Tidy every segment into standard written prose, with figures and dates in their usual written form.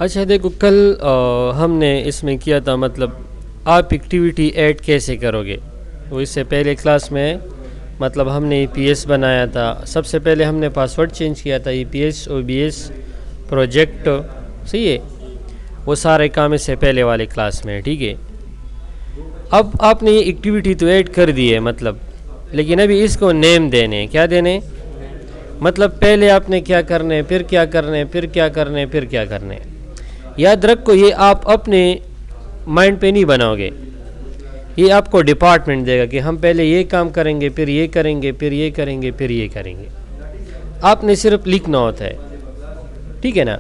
अच्छा देखो, कल हमने इसमें किया था, मतलब आप एक्टिविटी ऐड कैसे करोगे। वो इससे पहले क्लास में मतलब हमने ईपीएस बनाया था। सबसे पहले हमने पासवर्ड चेंज किया था, ईपीएस ओबीएस प्रोजेक्ट। सही है, वो सारे काम इससे पहले वाले क्लास में है। ठीक है, अब आपने ये एक्टिविटी तो ऐड कर दी है मतलब, लेकिन अभी इसको नेम देने, क्या देने, मतलब पहले आपने क्या करने, फिर क्या करने, फिर क्या करने, फिर क्या करने। याद रखो, ये आप अपने माइंड पे नहीं बनाओगे, ये आपको डिपार्टमेंट देगा कि हम पहले ये काम करेंगे, फिर ये करेंगे, फिर ये करेंगे, फिर ये करेंगे। आपने सिर्फ लिखना होता है, ठीक है ना।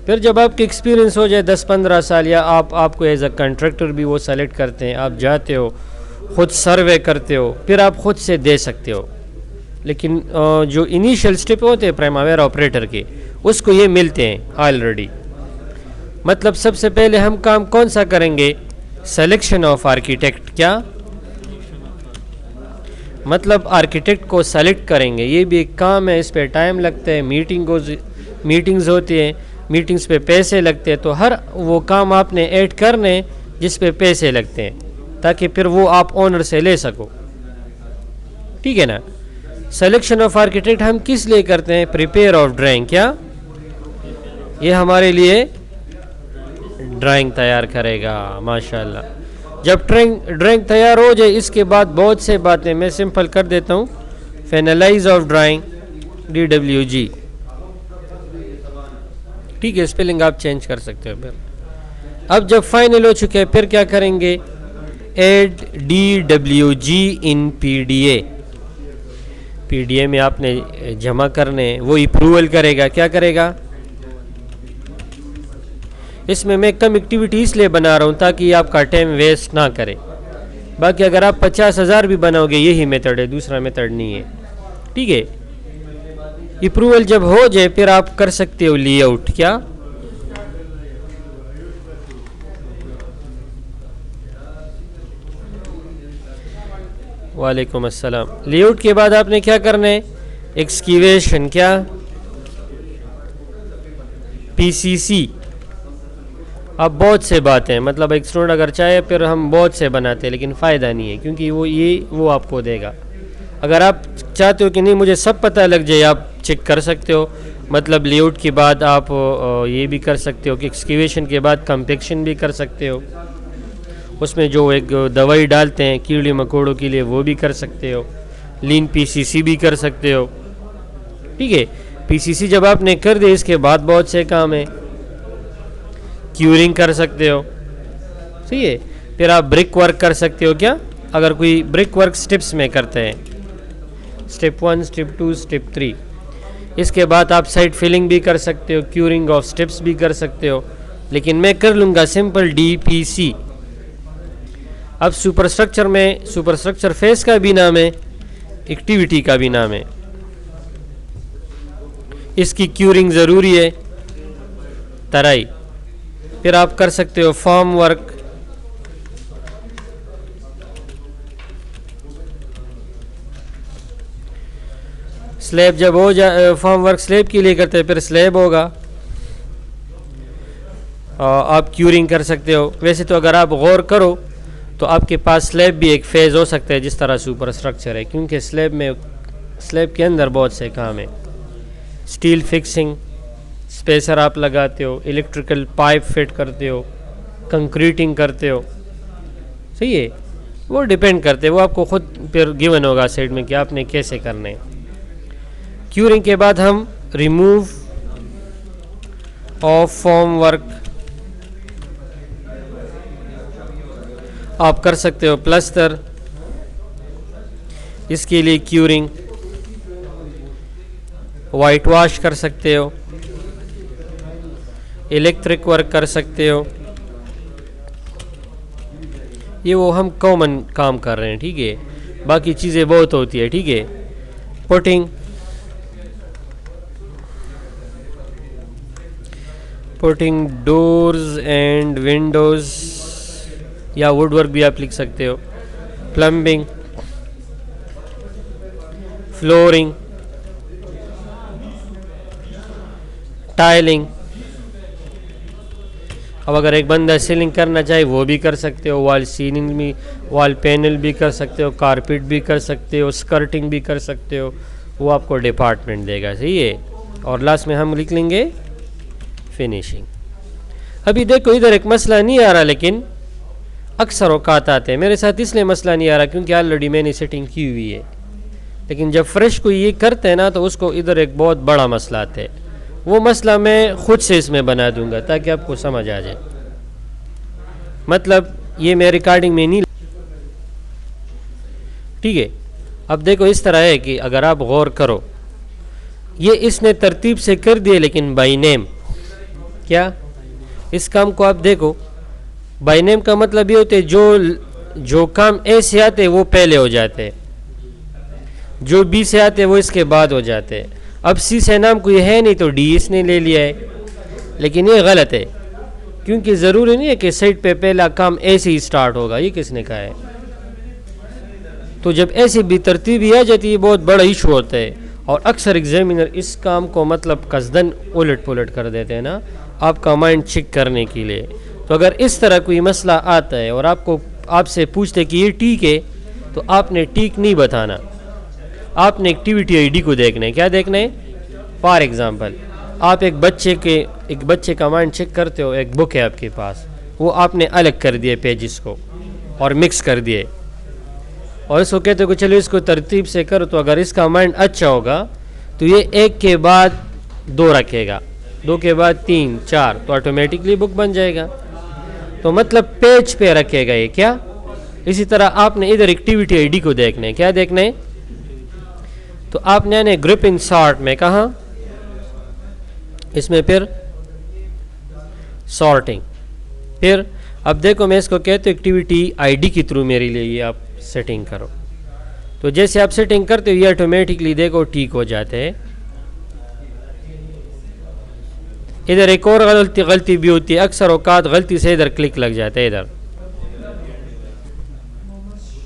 फिर जब आपकी एक्सपीरियंस हो जाए 10-15 साल, या आपको एज अ कंट्रैक्टर भी वो सेलेक्ट करते हैं, आप जाते हो खुद सर्वे करते हो, फिर आप खुद से दे सकते हो। लेकिन जो इनिशियल स्टेप होते हैं प्राइमवेरा ऑपरेटर के, उसको ये मिलते हैं ऑलरेडी। मतलब सबसे पहले हम काम कौन सा करेंगे, सिलेक्शन ऑफ आर्किटेक्ट। क्या मतलब आर्किटेक्ट को सेलेक्ट करेंगे, ये भी एक काम है, इस पर टाइम लगता है, मीटिंग्स होती हैं, मीटिंग्स पे पैसे लगते हैं। तो हर वो काम आपने ऐड करने जिस पे पैसे लगते हैं, ताकि फिर वो आप ओनर से ले सको, ठीक है ना। सिलेक्शन ऑफ आर्किटेक्ट हम किस लिए करते हैं, प्रिपेयर ऑफ ड्राइंग। क्या ये हमारे लिए ड्राइंग तैयार करेगा, माशाल्लाह। जब ड्राइंग तैयार हो जाए, इसके बाद बहुत से बातें मैं सिंपल कर देता हूँ। फाइनलाइज ऑफ ड्राइंग, DWG, ठीक है, स्पेलिंग आप चेंज कर सकते हो। फिर अब जब फाइनल हो चुके हैं, फिर क्या करेंगे, एड DWG इन PDA। PDA में आपने जमा करने, वो अप्रूवल करेगा। क्या करेगा, इसमें मैं कम एक्टिविटी इसलिए बना रहा हूँ ताकि आपका टाइम वेस्ट ना करे। बाकी अगर आप 50,000 भी बनाओगे, यही मेथड है, दूसरा मेथड नहीं है, ठीक है। अप्रूवल जब हो जाए, फिर आप कर सकते हो लेआउट। क्या वालेकुम अस्सलाम। लेआउट के बाद आपने क्या करना है, एक्सक्यूवेशन। क्या PCC। अब बहुत से बातें, मतलब एक स्टूडेंट अगर चाहे फिर हम बहुत से बनाते हैं, लेकिन फ़ायदा नहीं है, क्योंकि वो आपको देगा। अगर आप चाहते हो कि नहीं मुझे सब पता लग जाए, आप चेक कर सकते हो। मतलब लेआउट के बाद आप ये भी कर सकते हो कि एक्सक्यूवेशन के बाद कम्पेक्शन भी कर सकते हो। उसमें जो एक दवाई डालते हैं कीड़े मकोड़ों के लिए, वो भी कर सकते हो। लीन PCC भी कर सकते हो, ठीक है। PCC जब आपने कर दिया, इसके बाद बहुत से काम है, क्यूरिंग कर सकते हो, सही है। फिर आप ब्रिक वर्क कर सकते हो। क्या अगर कोई ब्रिक वर्क स्टेप्स में करते हैं, स्टेप 1, स्टेप 2, स्टेप 3, इसके बाद आप साइड फिलिंग भी कर सकते हो, क्यूरिंग ऑफ स्टेप्स भी कर सकते हो, लेकिन मैं कर लूँगा सिंपल DPC। अब सुपरस्ट्रक्चर में, सुपरस्ट्रक्चर फेस का भी नाम है, एक्टिविटी का भी नाम है, इसकी क्यूरिंग ज़रूरी है, तराई। फिर आप कर सकते हो फॉर्म वर्क, स्लैब जब हो जाए, फॉर्म वर्क स्लैब के लिए करते हैं, फिर स्लैब होगा, आप क्यूरिंग कर सकते हो। वैसे तो अगर आप गौर करो तो आपके पास स्लैब भी एक फेज़ हो सकता है जिस तरह सुपर स्ट्रक्चर है, क्योंकि स्लैब के अंदर बहुत से काम है। स्टील फिक्सिंग, स्पेसर आप लगाते हो, इलेक्ट्रिकल पाइप फिट करते हो, कंक्रीटिंग करते हो, सही है। वो डिपेंड करते हैं, वो आपको खुद फिर गिवन होगा साइड में कि आपने कैसे करने हैं। क्यूरिंग के बाद हम रिमूव ऑफ फॉर्म वर्क आप कर सकते हो, प्लस्तर, इसके लिए क्यूरिंग, वाइट वॉश कर सकते हो, इलेक्ट्रिक वर्क कर सकते हो। ये वो हम कॉमन काम कर रहे हैं, ठीक है। बाकी चीज़ें बहुत होती है, ठीक है। पुटिंग डोर्स एंड विंडोज़, या वुड वर्क भी आप लिख सकते हो। प्लम्बिंग, फ्लोरिंग, टाइलिंग, अब अगर एक बंदा सीलिंग करना चाहे वो भी कर सकते हो, वॉल सीलिंग भी, वॉल पैनल भी कर सकते हो, कारपेट भी कर सकते हो, स्कर्टिंग भी कर सकते हो, वो आपको डिपार्टमेंट देगा। सही है। और लास्ट में हम लिख लेंगे फिनिशिंग। अभी देखो इधर एक मसला नहीं आ रहा, लेकिन अक्सर औकात आते हैं। मेरे साथ इसलिए मसला नहीं आ रहा क्योंकि ऑलरेडी मैंने सेटिंग की हुई है, लेकिन जब फ्रेश कोई ये करते हैं ना तो उसको इधर एक बहुत बड़ा मसला आता है। वो मसला मैं खुद से इसमें बना दूंगा ताकि आपको समझ आ जाए। मतलब ये मैं रिकॉर्डिंग में नहीं, ठीक है। अब देखो इस तरह है कि अगर आप गौर करो, ये इसने तरतीब से कर दिए लेकिन बाई नेम। क्या इस काम को आप देखो, बाई नेम का मतलब ये होते जो काम ए से आते हैं वो पहले हो जाते हैं, जो बी से आते हैं वो इसके बाद हो जाते हैं। अब सी से नाम कोई है नहीं तो डी इसने ले लिया है, लेकिन ये गलत है क्योंकि ज़रूरी नहीं है कि साइट पे पहला काम ए से ही स्टार्ट होगा। ये किसने कहा है? तो जब ऐसी भी तरतीब आ जाती है बहुत बड़ा इशू होता है, और अक्सर एग्जामिनर इस काम को मतलब कसदन उलट पुलट कर देते हैं ना, आपका माइंड चेक करने के लिए। तो अगर इस तरह कोई मसला आता है और आपसे पूछते कि ये ठीक है, तो आपने ठीक नहीं बताना, आपने एक्टिविटी आईडी को देखना है। क्या देखना है? फॉर एग्जांपल आप एक बच्चे का माइंड चेक करते हो, एक बुक है आपके पास, वो आपने अलग कर दिए पेजेस को और मिक्स कर दिए, और इसको कहते हो कि चलो इसको तरतीब से करो। तो अगर इसका माइंड अच्छा होगा तो ये एक के बाद दो रखेगा, दो के बाद तीन चार, तो ऑटोमेटिकली बुक बन जाएगा। तो मतलब पेज पे रखेगा ये। क्या? इसी तरह आपने इधर एक्टिविटी आईडी को देखना है। क्या देखना है? तो आपने आने ग्रुप इन सॉर्ट में, कहा इसमें, फिर सॉर्टिंग, फिर अब देखो मैं इसको कहते हो एक्टिविटी आईडी के थ्रू मेरे लिए ये आप सेटिंग करो। तो जैसे आप सेटिंग करते हो ये ऑटोमेटिकली देखो ठीक हो जाते हैं। इधर एक और गलती भी होती है, अक्सर औकात गलती से इधर क्लिक लग जाता है इधर,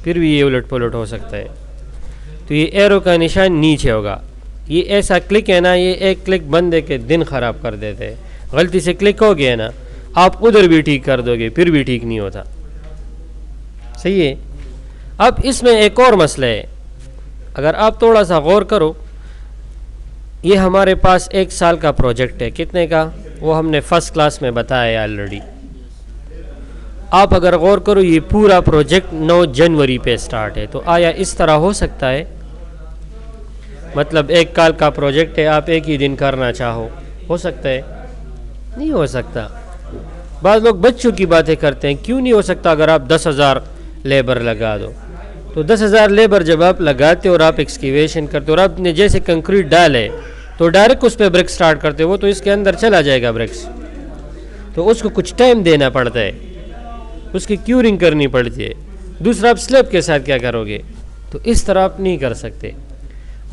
फिर भी ये उलट पुलट हो सकता है। तो ये एरो का निशान नीचे होगा, ये ऐसा क्लिक है ना, ये एक क्लिक बंदे के दिन ख़राब कर देते हैं। गलती से क्लिक हो गया ना, आप उधर भी ठीक कर दोगे फिर भी ठीक नहीं होता। सही है। अब इसमें एक और मसला है, अगर आप थोड़ा सा गौर करो, ये हमारे पास 1 साल का प्रोजेक्ट है। कितने का? वो हमने फर्स्ट क्लास में बताया ऑलरेडी। आप अगर गौर करो ये पूरा प्रोजेक्ट 9 जनवरी पे स्टार्ट है, तो आया इस तरह हो सकता है? मतलब 1 साल का प्रोजेक्ट है, आप एक ही दिन करना चाहो, हो सकता है? नहीं हो सकता। बाद लोग बच्चों की बातें करते हैं, क्यों नहीं हो सकता? अगर आप 10,000 लेबर लगा दो, तो 10,000 लेबर जब आप लगाते हो और आप एक्सकेवेशन करते हो और आपने जैसे कंक्रीट डाले तो डायरेक्ट उस पर ब्रिक्स स्टार्ट करते हो, वो तो इसके अंदर चला जाएगा ब्रिक्स, तो उसको कुछ टाइम देना पड़ता है, उसकी क्यूरिंग करनी पड़ती है। दूसरा आप स्लैब के साथ क्या करोगे? तो इस तरह आप नहीं कर सकते।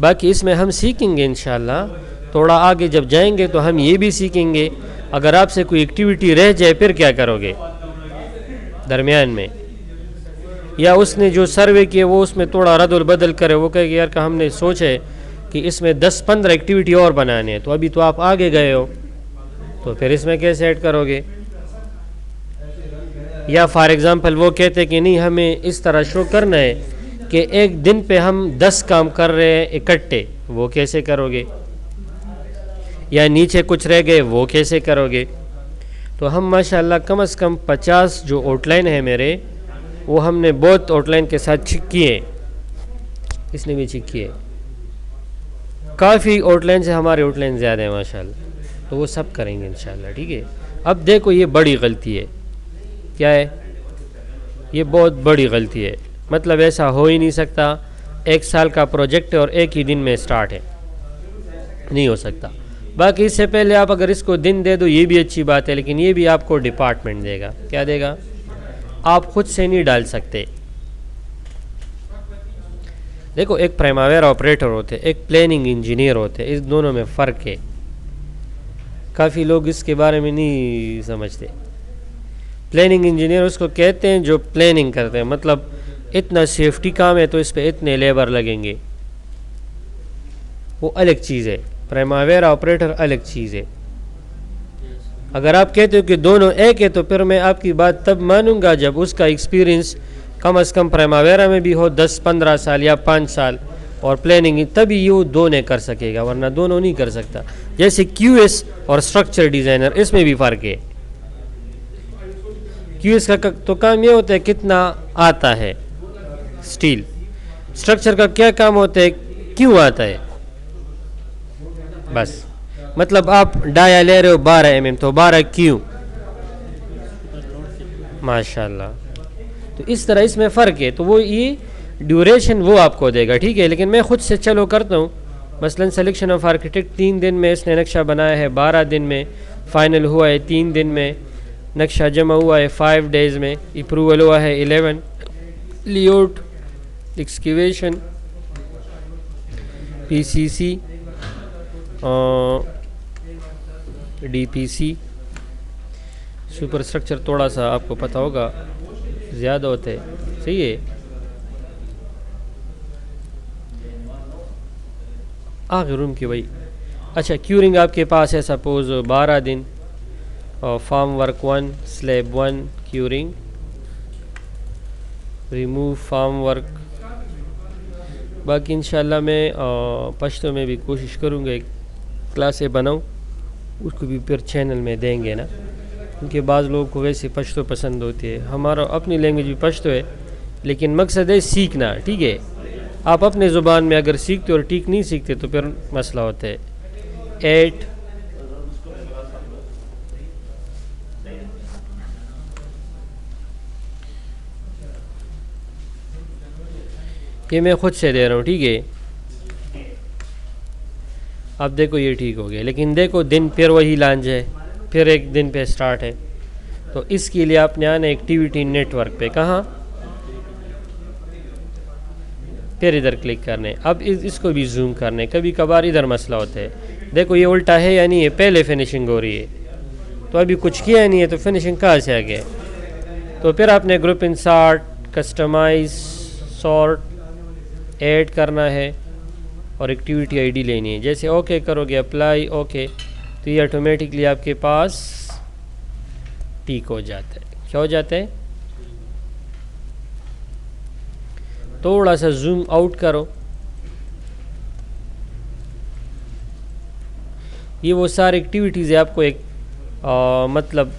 बाकी इसमें हम सीखेंगे इंशाल्लाह, थोड़ा आगे जब जाएंगे तो हम ये भी सीखेंगे, अगर आपसे कोई एक्टिविटी रह जाए फिर क्या करोगे दरमियान में, या उसने जो सर्वे किए वो उसमें थोड़ा रद्दल बदल करे, वो कहे कि यार का हमने सोचे कि इसमें 10-15 एक्टिविटी और बनाने हैं, तो अभी तो आप आगे गए हो, तो फिर इसमें कैसे ऐड करोगे? या फॉर एग्ज़ाम्पल वो कहते हैं कि नहीं हमें इस तरह शो करना है कि एक दिन पे हम 10 काम कर रहे हैं इकट्ठे, वो कैसे करोगे? या नीचे कुछ रह गए वो कैसे करोगे? तो हम माशाल्लाह कम से कम 50 जो आउटलाइन है मेरे, वो हमने बहुत आउटलाइन के साथ चेक किए, इसने भी चेक किए, काफ़ी आउटलाइन से हमारे आउटलाइन ज़्यादा है माशाल्लाह, तो वो सब करेंगे इंशाल्लाह। ठीक है। अब देखो ये बड़ी गलती है। क्या है? ये बहुत बड़ी गलती है, मतलब ऐसा हो ही नहीं सकता। 1 साल का प्रोजेक्ट है और एक ही दिन में स्टार्ट है, नहीं हो सकता। बाकी इससे पहले आप अगर इसको दिन दे दो ये भी अच्छी बात है, लेकिन ये भी आपको डिपार्टमेंट देगा। क्या देगा? आप खुद से नहीं डाल सकते। देखो एक प्राइमावेरा ऑपरेटर होते, एक प्लानिंग इंजीनियर होते, इस दोनों में फ़र्क है। काफ़ी लोग इसके बारे में नहीं समझते। प्लानिंग इंजीनियर उसको कहते हैं जो प्लानिंग करते हैं, मतलब इतना सेफ्टी काम है तो इस पे इतने लेबर लगेंगे, वो अलग चीज़ है। प्राइमावेरा ऑपरेटर अलग चीज़ है। अगर आप कहते हो कि दोनों एक है तो फिर मैं आपकी बात तब मानूंगा जब उसका एक्सपीरियंस कम अज़ कम प्राइमवेरा में भी हो 10-15 साल या 5 साल, और प्लानिंग, तभी ये दोनों कर सकेगा, वरना दोनों नहीं कर सकता। जैसे क्यूएस और स्ट्रक्चर डिज़ाइनर, इसमें भी फ़र्क है। क्यूएस का तो काम ये होता है कितना आता है स्टील, स्ट्रक्चर का क्या काम होता है क्यों आता है, बस। मतलब आप डाया ले रहे हो 12 mm तो 12 क्यों, माशाल्लाह। तो इस तरह इसमें फ़र्क है, तो वो ये ड्यूरेशन वो आपको देगा, ठीक है। लेकिन मैं ख़ुद से चलो करता हूँ, मसलन सिलेक्शन ऑफ आर्किटेक्ट 3 दिन में इसने नक्शा बनाया है, 12 दिन में फ़ाइनल हुआ है, 3 दिन में नक्शा जमा हुआ है, 5 डेज़ में अप्रूवल हुआ है, 11 layout excavation PCC DPC super structure थोड़ा सा आपको पता होगा ज़्यादा होते हैं, सही है। आखिर रूम की वही, अच्छा क्यूरिंग आपके पास है सपोज़ 12 दिन, और form work 1 slab 1 curing, remove form work. बाकी इंशाल्लाह मैं पश्तो में भी कोशिश करूँगा एक क्लासें बनाऊँ, उसको भी फिर चैनल में देंगे ना, क्योंकि बाज़ लोगों को वैसे पश्तो पसंद होती है। हमारा अपनी लैंग्वेज भी पश्तो है, लेकिन मकसद है सीखना, ठीक है। आप अपने ज़ुबान में अगर सीखते और ठीक नहीं सीखते तो फिर मसला होता है। 8 ये मैं ख़ुद से दे रहा हूँ, ठीक है। अब देखो ये ठीक हो गया, लेकिन देखो दिन फिर वही लांज है, फिर एक दिन पे स्टार्ट है। तो इसके लिए आपने आना एक्टिविटी नेटवर्क पे, कहाँ, फिर इधर क्लिक करने। अब इसको भी जूम करने, कभी कभार इधर मसला होता है। देखो ये उल्टा है या नहीं है, पहले फिनिशिंग हो रही है, तो अभी कुछ किया नहीं है तो फिनिशिंग कहाँ से आ गया। तो फिर आपने group insert, customize, sort add करना है और एक्टिविटी आईडी लेनी है। जैसे ओके करोगे, अप्लाई ओके, तो ये ऑटोमेटिकली आपके पास टिक हो जाता है। क्या हो जाता है, थोड़ा सा जूम आउट करो, ये वो सारी एक्टिविटीज़ है आपको एक मतलब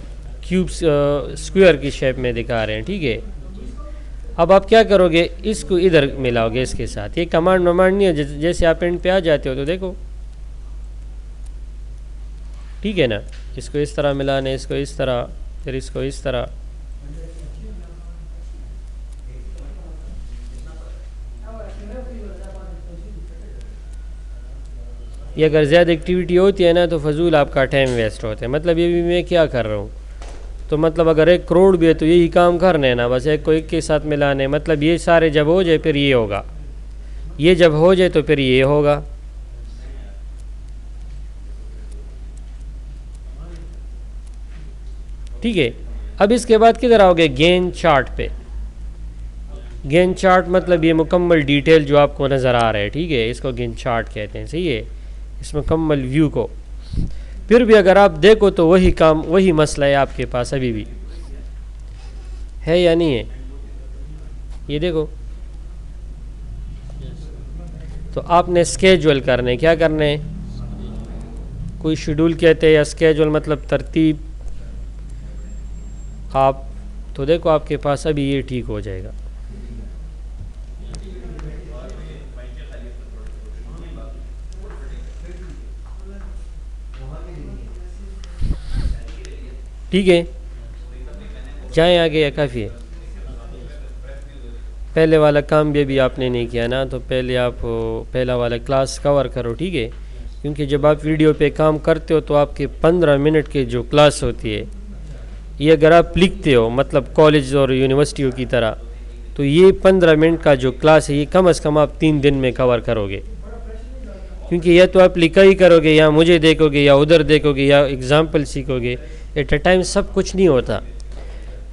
क्यूब स्क्वायर की शेप में दिखा रहे हैं, ठीक है। अब आप क्या करोगे, इसको इधर मिलाओगे इसके साथ। ये कमांड वमांड नहीं है, जैसे आप एंड पे आ जाते हो तो देखो, ठीक है ना। इसको इस तरह मिलाने, इसको इस तरह, फिर इसको इस तरह। ये अगर ज़्यादा एक्टिविटी होती है ना तो फजूल आपका टाइम वेस्ट होता है। मतलब ये भी मैं क्या कर रहा हूँ, तो मतलब अगर 1 करोड़ भी है तो यही काम करने है ना, बस एक को एक के साथ मिलाने। मतलब ये सारे जब हो जाए फिर ये होगा, ये जब हो जाए तो फिर ये होगा। ठीक है। अब इसके बाद किधर आओगे, गेन चार्ट पे। गेन चार्ट मतलब ये मुकम्मल डिटेल जो आपको नज़र आ रहा है, ठीक है, इसको गेन चार्ट कहते हैं, सही है, इस मुकम्मल व्यू को। फिर भी अगर आप देखो तो वही काम, वही मसला है आपके पास अभी भी है या नहीं है, ये देखो। तो आपने स्केजुअल करने, क्या करने, कोई शेड्यूल कहते हैं या स्केजुअल मतलब तरतीब। आप तो देखो आपके पास अभी ये ठीक हो जाएगा। ठीक है, जाएँ आगे या काफ़ी है। पहले वाला काम भी अभी आपने नहीं किया ना, तो पहले आप पहला वाला क्लास कवर करो, ठीक है। क्योंकि जब आप वीडियो पे काम करते हो तो आपके 15 मिनट के जो क्लास होती है, ये अगर आप लिखते हो मतलब कॉलेज और यूनिवर्सिटियों की तरह, तो ये 15 मिनट का जो क्लास है ये कम से कम आप 3 दिन में कवर करोगे। क्योंकि या तो आप लिखा ही करोगे, या मुझे देखोगे, या उधर देखोगे, या एग्जाम्पल सीखोगे। एट अ टाइम सब कुछ नहीं होता।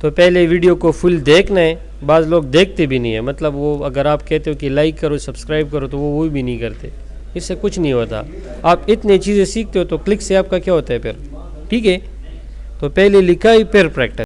तो पहले वीडियो को फुल देखना है। बाज़ लोग देखते भी नहीं है, मतलब वो अगर आप कहते हो कि लाइक करो, सब्सक्राइब करो, तो वो भी नहीं करते। इससे कुछ नहीं होता। आप इतनी चीज़ें सीखते हो तो क्लिक से आपका क्या होता है फिर, ठीक है। तो पहले लिखाई फिर प्रैक्टिस।